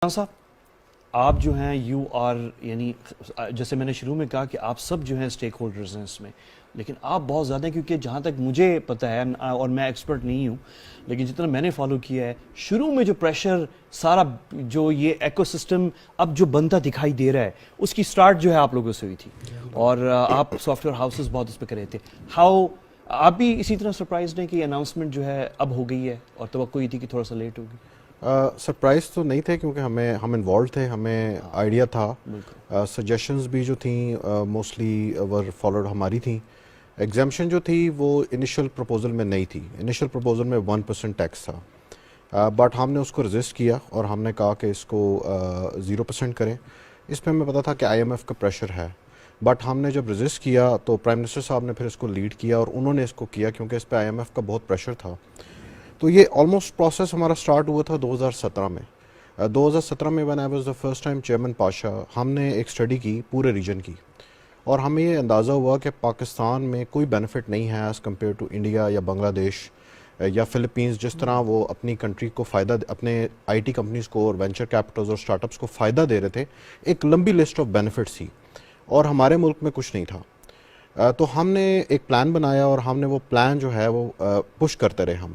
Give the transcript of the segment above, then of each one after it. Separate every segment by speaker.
Speaker 1: صاحب آپ جو ہیں یو آر یعنی جیسے میں نے شروع میں کہا کہ آپ سب جو ہیں اسٹیک ہولڈرز ہیں اس میں، لیکن آپ بہت زیادہ ہیں کیونکہ جہاں تک مجھے پتہ ہے اور میں ایکسپرٹ نہیں ہوں لیکن جتنا میں نے فالو کیا ہے شروع میں جو پریشر سارا جو یہ ایکو سسٹم اب جو بنتا دکھائی دے رہا ہے اس کی سٹارٹ جو ہے آپ لوگوں سے ہوئی تھی اور آپ سافٹ ویئر ہاؤسز بہت اس پہ کر رہے تھے. آپ بھی اسی طرح سرپرائزڈ ہیں کہ یہ اناؤنسمنٹ جو ہے اب ہو گئی ہے اور توقع یہ تھی کہ تھوڑا سا لیٹ ہوگی؟
Speaker 2: سرپرائز تو نہیں تھے کیونکہ ہم انوالو تھے، ہمیں آئیڈیا تھا. سجیشنز بھی جو تھیں موسٹلی ور فالوڈ ہماری تھیں. ایگزامشن جو تھی وہ انیشل پروپوزل میں نہیں تھی، انیشل پروپوزل میں 1% ٹیکس تھا، بٹ ہم نے اس کو رجسٹ کیا اور ہم نے کہا کہ اس کو 0% کریں. اس میں ہمیں پتا تھا کہ IMF کا پریشر ہے، بٹ ہم نے جب رجسٹ کیا تو پرائم منسٹر صاحب نے پھر اس کو لیڈ کیا اور انہوں نے اس کو کیا کیونکہ اس پہ IMF کا بہت پریشر تھا. تو یہ آلموسٹ پروسیس ہمارا سٹارٹ ہوا تھا 2017 میں. 2017 میں when I was the first time chairman Pasha, ہم نے ایک اسٹڈی کی پورے ریجن کی اور ہمیں یہ اندازہ ہوا کہ پاکستان میں کوئی بینیفٹ نہیں ہے ایز کمپیئر ٹو انڈیا یا بنگلہ دیش یا فلپینز، جس طرح وہ اپنی کنٹری کو فائدہ، اپنے IT کمپنیز کو اور وینچر کیپٹلز اور اسٹارٹ اپس کو فائدہ دے رہے تھے. ایک لمبی لسٹ آف بینیفٹس تھی اور ہمارے ملک میں کچھ نہیں تھا. تو ہم نے ایک پلان بنایا اور ہم نے وہ پلان جو ہے وہ پش کرتے رہے. ہم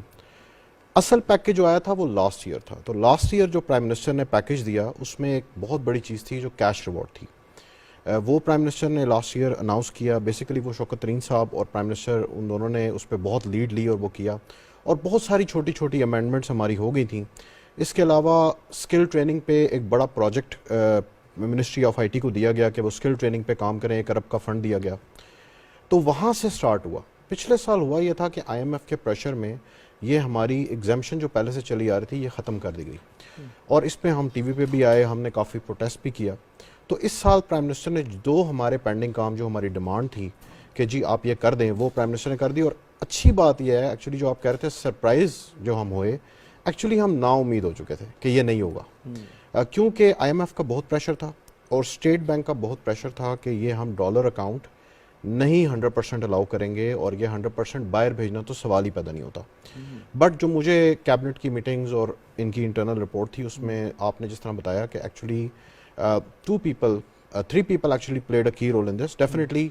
Speaker 2: اصل پیکج جو آیا تھا وہ لاسٹ ایئر تھا. تو لاسٹ ایئر جو پرائم منسٹر نے پیکج دیا اس میں ایک بہت بڑی چیز تھی جو کیش ریوارڈ تھی. وہ پرائم منسٹر نے لاسٹ ایئر اناؤنس کیا. بیسیکلی وہ شوکت ترین صاحب اور پرائم منسٹر ان دونوں نے اس پہ بہت لیڈ لی اور وہ کیا اور بہت ساری چھوٹی چھوٹی امینڈمنٹس ہماری ہو گئی تھیں. اس کے علاوہ اسکل ٹریننگ پہ ایک بڑا پروجیکٹ منسٹری آف IT کو دیا گیا کہ وہ اسکل ٹریننگ پہ کام کریں. 1 ارب کا فنڈ دیا گیا. تو وہاں سے سٹارٹ ہوا. پچھلے سال ہوا یہ تھا کہ IMF کے پریشر میں یہ ہماری ایگزامشن جو پہلے سے چلی آ رہی تھی یہ ختم کر دی گئی اور اس پہ ہم ٹی وی پہ بھی آئے، ہم نے کافی پروٹیسٹ بھی کیا. تو اس سال پرائم منسٹر نے دو ہمارے پینڈنگ کام جو ہماری ڈیمانڈ تھی کہ جی آپ یہ کر دیں، وہ پرائم منسٹر نے کر دی. اور اچھی بات یہ ہے ایکچولی جو آپ کہہ رہے تھے سرپرائز جو ہم ہوئے، ایکچولی ہم نا امید ہو چکے تھے کہ یہ نہیں ہوگا کیونکہ IMF کا بہت پریشر تھا اور اسٹیٹ بینک کا بہت پریشر تھا کہ یہ ہم ڈالر اکاؤنٹ نہیں 100% الاؤ کریں گے اور یہ 100% باہر بھیجنا تو سوال ہی پیدا نہیں ہوتا. بٹ جو مجھے کیبنٹ کی میٹنگز اور ان کی انٹرنل رپورٹ تھی اس میں آپ نے جس طرح بتایا کہ actually 3 people actually played a key role in this. Definitely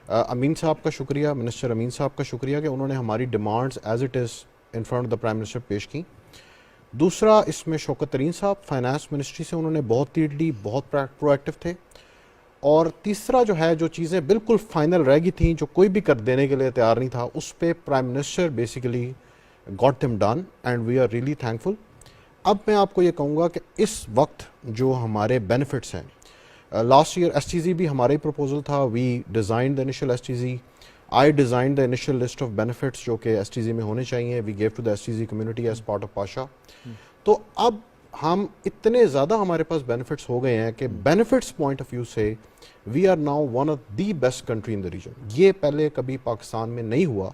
Speaker 2: امین صاحب کا شکریہ، منسٹر امین صاحب کا شکریہ کہ انہوں نے ہماری demands as it is in front of the prime minister پیش کی. دوسرا اس میں شوکت ترین صاحب فائنانس منسٹری سے انہوں نے بہت لیڈ لی، بہت پرو ایکٹیو تھے. اور تیسرا جو ہے جو چیزیں بالکل فائنل رہ گئی تھیں جو کوئی بھی کر دینے کے لیے تیار نہیں تھا، اس پہ prime minister basically got them done and we are really thankful. اب میں آپ کو یہ کہوں گا کہ اس وقت جو ہمارے بینیفٹس ہیں، لاسٹ ایئر STZ بھی ہمارا ہی پروپوزل تھا. We designed the initial STZ. I designed the initial list of benefits جو کہ STZ میں ہونے چاہیے. We give to the STZ community as part of PASHA. تو اب ہم اتنے زیادہ ہمارے پاس بینیفٹس ہو گئے ہیں کہ بینیفٹس پوائنٹ آف ویو سے we are now one of the best country in the region. یہ پہلے کبھی پاکستان میں نہیں ہوا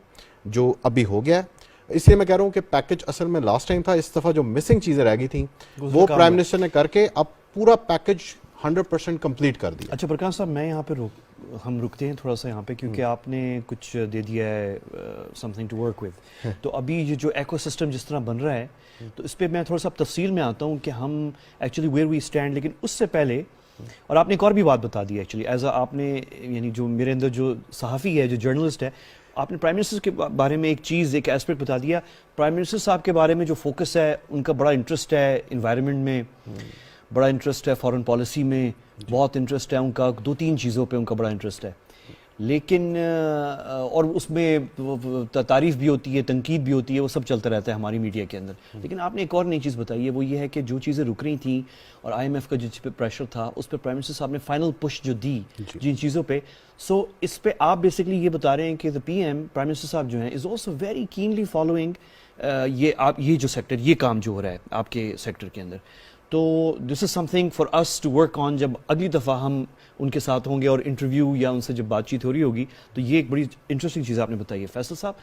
Speaker 2: جو ابھی ہو گیا. اس لیے میں کہہ رہا ہوں کہ پیکج اصل میں لاسٹ ٹائم تھا، اس دفعہ جو مسنگ چیزیں رہ گئی تھیں وہ پرائم منسٹر نے کر کے اب پورا پیکج 100% کمپلیٹ کر دیا.
Speaker 1: اچھا پرکاش صاحب، میں یہاں پہ ہم رکتے ہیں تھوڑا سا یہاں پہ کیونکہ آپ نے کچھ دے دیا ہے something to work with. تو ابھی یہ جو ایکو سسٹم جس طرح بن رہا ہے تو اس پہ میں تھوڑا سا تفصیل میں آتا ہوں کہ ہم ایکچولی ویئر وی اسٹینڈ. لیکن اس سے پہلے اور آپ نے ایک اور بھی بات بتا دی ایکچولی ایز آپ نے یعنی جو میرے اندر جو صحافی ہے، جو جرنلسٹ ہے، آپ نے پرائم منسٹر کے بارے میں ایک چیز، ایک ایسپیکٹ بتا دیا. پرائم منسٹر صاحب کے بارے میں جو فوکس ہے، ان کا بڑا انٹرسٹ ہے انوائرمنٹ میں، بڑا انٹرسٹ ہے فارن پالیسی میں، بہت انٹرسٹ ہے ان کا 2-3 چیزوں پہ ان کا بڑا انٹرسٹ ہے. لیکن اور اس میں تعریف بھی ہوتی ہے، تنقید بھی ہوتی ہے، وہ سب چلتا رہتا ہے ہماری میڈیا کے اندر. لیکن آپ نے ایک اور نئی چیز بتائی ہے، وہ یہ ہے کہ جو چیزیں رک رہی تھیں اور IMF کا جس پہ پریشر تھا اس پہ پرائم منسٹر صاحب نے فائنل پش جو دی جن چیزوں پہ. سو اس پہ آپ بیسکلی یہ بتا رہے ہیں کہ the PM پرائم منسٹر صاحب جو ہیں is also very keenly following یہ جو سیکٹر، یہ کام جو ہو رہا ہے آپ کے سیکٹر کے اندر. تو this is something for us to work on. جب اگلی دفعہ ہم ان کے ساتھ ہوں گے اور انٹرویو یا ان سے جب بات چیت ہو رہی ہوگی تو یہ ایک بڑی انٹرسٹنگ چیز آپ نے بتائی ہے. فیصل صاحب